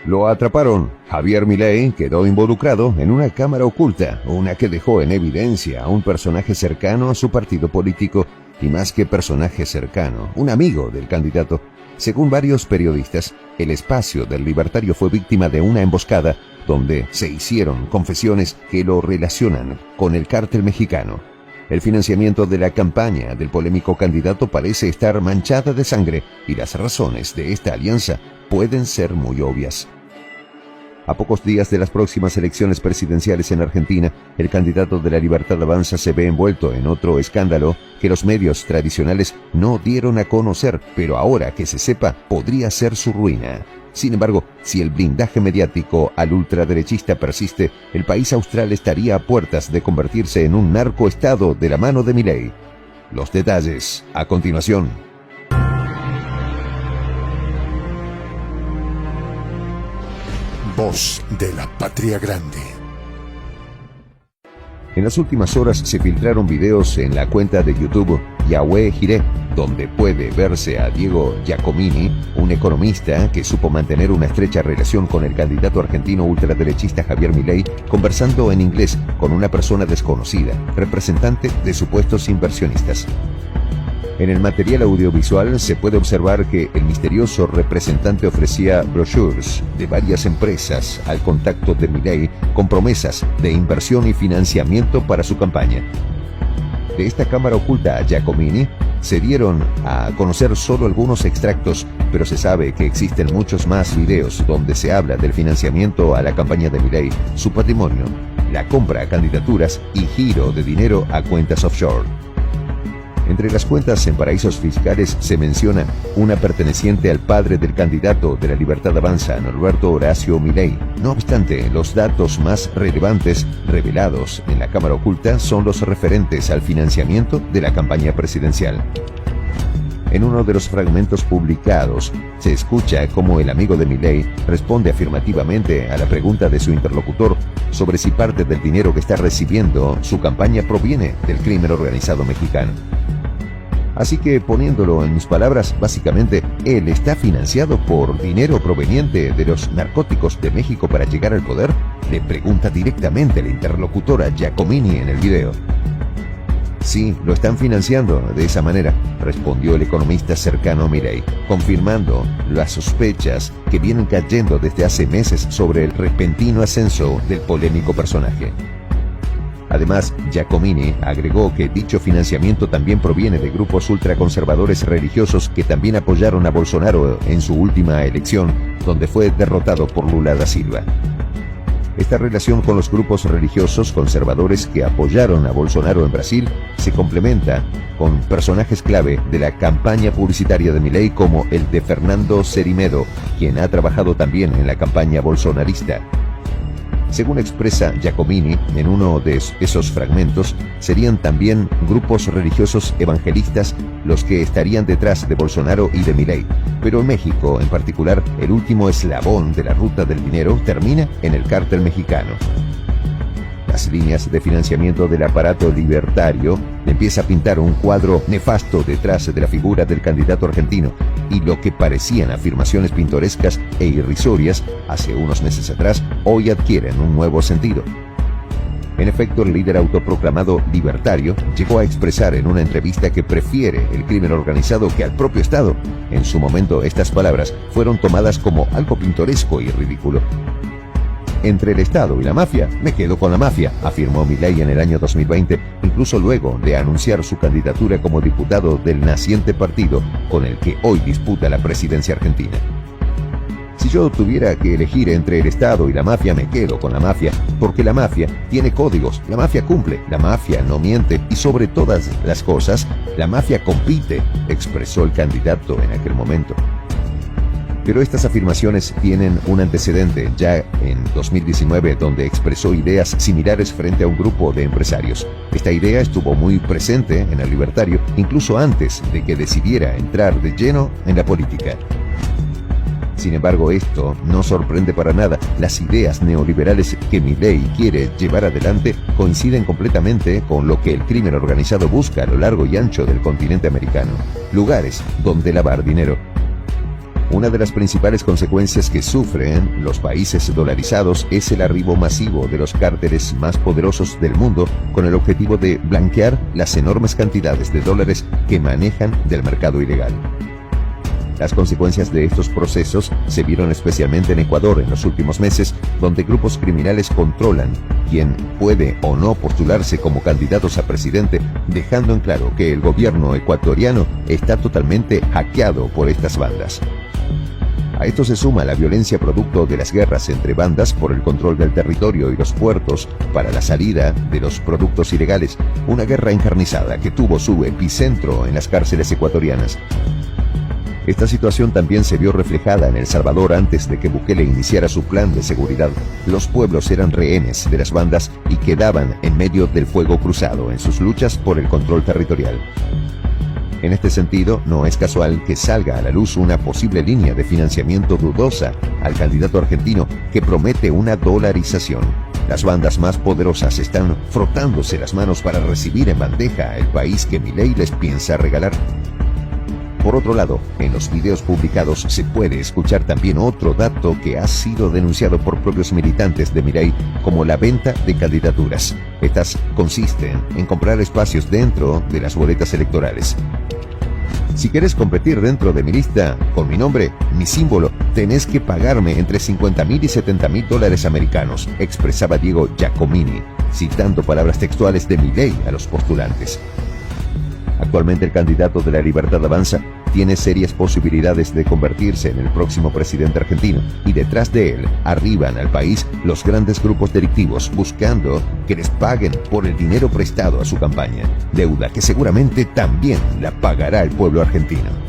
Lo atraparon. Javier Milei quedó involucrado en una cámara oculta, una que dejó en evidencia a un personaje cercano a su partido político, y más que personaje cercano, un amigo del candidato. Según varios periodistas, el espacio del libertario fue víctima de una emboscada donde se hicieron confesiones que lo relacionan con el cártel mexicano. El financiamiento de la campaña del polémico candidato parece estar manchada de sangre y las razones de esta alianza pueden ser muy obvias. A pocos días de las próximas elecciones presidenciales en Argentina, el candidato de La Libertad Avanza se ve envuelto en otro escándalo que los medios tradicionales no dieron a conocer, pero ahora que se sepa, podría ser su ruina. Sin embargo, si el blindaje mediático al ultraderechista persiste, el país austral estaría a puertas de convertirse en un narcoestado de la mano de Milei. Los detalles, a continuación. Voz de la Patria Grande. En las últimas horas se filtraron videos en la cuenta de YouTube Yahweh Jireh, donde puede verse a Diego Giacomini, un economista que supo mantener una estrecha relación con el candidato argentino ultraderechista Javier Milei, conversando en inglés con una persona desconocida, representante de supuestos inversionistas. En el material audiovisual se puede observar que el misterioso representante ofrecía brochures de varias empresas al contacto de Milei con promesas de inversión y financiamiento para su campaña. De esta cámara oculta a Giacomini se dieron a conocer solo algunos extractos, pero se sabe que existen muchos más videos donde se habla del financiamiento a la campaña de Milei, su patrimonio, la compra a candidaturas y giro de dinero a cuentas offshore. Entre las cuentas en paraísos fiscales se menciona una perteneciente al padre del candidato de La Libertad Avanza, Norberto Horacio Milei. No obstante, los datos más relevantes revelados en la cámara oculta son los referentes al financiamiento de la campaña presidencial. En uno de los fragmentos publicados, se escucha cómo el amigo de Milei responde afirmativamente a la pregunta de su interlocutor sobre si parte del dinero que está recibiendo su campaña proviene del crimen organizado mexicano. Así que, poniéndolo en mis palabras, básicamente, él está financiado por dinero proveniente de los narcóticos de México para llegar al poder, le pregunta directamente la interlocutora Giacomini en el video. Sí, lo están financiando de esa manera, respondió el economista cercano a Milei, confirmando las sospechas que vienen cayendo desde hace meses sobre el repentino ascenso del polémico personaje. Además, Giacomini agregó que dicho financiamiento también proviene de grupos ultraconservadores religiosos que también apoyaron a Bolsonaro en su última elección, donde fue derrotado por Lula da Silva. Esta relación con los grupos religiosos conservadores que apoyaron a Bolsonaro en Brasil se complementa con personajes clave de la campaña publicitaria de Milei como el de Fernando Cerimedo, quien ha trabajado también en la campaña bolsonarista. Según expresa Giacomini en uno de esos fragmentos, serían también grupos religiosos evangelistas los que estarían detrás de Bolsonaro y de Milei, pero en México, en particular, el último eslabón de la ruta del dinero termina en el cártel mexicano. Las líneas de financiamiento del aparato libertario empieza a pintar un cuadro nefasto detrás de la figura del candidato argentino, y lo que parecían afirmaciones pintorescas e irrisorias hace unos meses atrás, hoy adquieren un nuevo sentido. En efecto, el líder autoproclamado libertario llegó a expresar en una entrevista que prefiere el crimen organizado que al propio Estado. En su momento, estas palabras fueron tomadas como algo pintoresco y ridículo. Entre el Estado y la mafia, me quedo con la mafia, afirmó Milei en el año 2020, incluso luego de anunciar su candidatura como diputado del naciente partido con el que hoy disputa la presidencia argentina. Si yo tuviera que elegir entre el Estado y la mafia, me quedo con la mafia, porque la mafia tiene códigos, la mafia cumple, la mafia no miente y sobre todas las cosas, la mafia compite, expresó el candidato en aquel momento. Pero estas afirmaciones tienen un antecedente ya en 2019, donde expresó ideas similares frente a un grupo de empresarios. Esta idea estuvo muy presente en el libertario, incluso antes de que decidiera entrar de lleno en la política. Sin embargo, esto no sorprende para nada. Las ideas neoliberales que Milei quiere llevar adelante coinciden completamente con lo que el crimen organizado busca a lo largo y ancho del continente americano: lugares donde lavar dinero. Una de las principales consecuencias que sufren los países dolarizados es el arribo masivo de los cárteles más poderosos del mundo con el objetivo de blanquear las enormes cantidades de dólares que manejan del mercado ilegal. Las consecuencias de estos procesos se vieron especialmente en Ecuador en los últimos meses, donde grupos criminales controlan quién puede o no postularse como candidatos a presidente, dejando en claro que el gobierno ecuatoriano está totalmente hackeado por estas bandas. A esto se suma la violencia producto de las guerras entre bandas por el control del territorio y los puertos para la salida de los productos ilegales, una guerra encarnizada que tuvo su epicentro en las cárceles ecuatorianas. Esta situación también se vio reflejada en El Salvador antes de que Bukele iniciara su plan de seguridad. Los pueblos eran rehenes de las bandas y quedaban en medio del fuego cruzado en sus luchas por el control territorial. En este sentido, no es casual que salga a la luz una posible línea de financiamiento dudosa al candidato argentino que promete una dolarización. Las bandas más poderosas están frotándose las manos para recibir en bandeja el país que Milei les piensa regalar. Por otro lado, en los videos publicados se puede escuchar también otro dato que ha sido denunciado por propios militantes de Milei como la venta de candidaturas. Estas consisten en comprar espacios dentro de las boletas electorales. Si quieres competir dentro de mi lista, con mi nombre, mi símbolo, tenés que pagarme entre $50.000 y $70.000 americanos, expresaba Diego Giacomini, citando palabras textuales de Milei a los postulantes. Actualmente el candidato de La Libertad Avanza tiene serias posibilidades de convertirse en el próximo presidente argentino y detrás de él arriban al país los grandes grupos delictivos buscando que les paguen por el dinero prestado a su campaña, deuda que seguramente también la pagará el pueblo argentino.